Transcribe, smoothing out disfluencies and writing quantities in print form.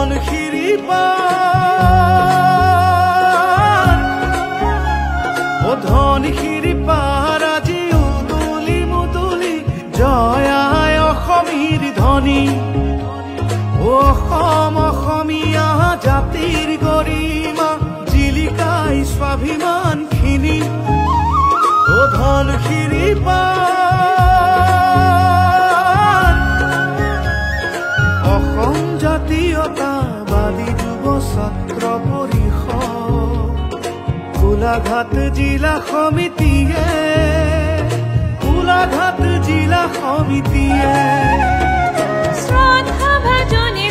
ধনশিৰি পাৰ ধনশিৰি পাৰ আজি উদুলি মুদুলি জয় আই অসমীৰ ধ্বনি অসম অসমীয়া জাতিৰ গৰিমা জিলিকাই স্বাভিমানখিনি ধনশিৰি পাৰ অসম জাতীয়তাবাদী যুৱ ছাত্ৰ পৰিষদ গোলাঘাট জিলা সমিতিয়ে শ্ৰদ্ধা ভাজনে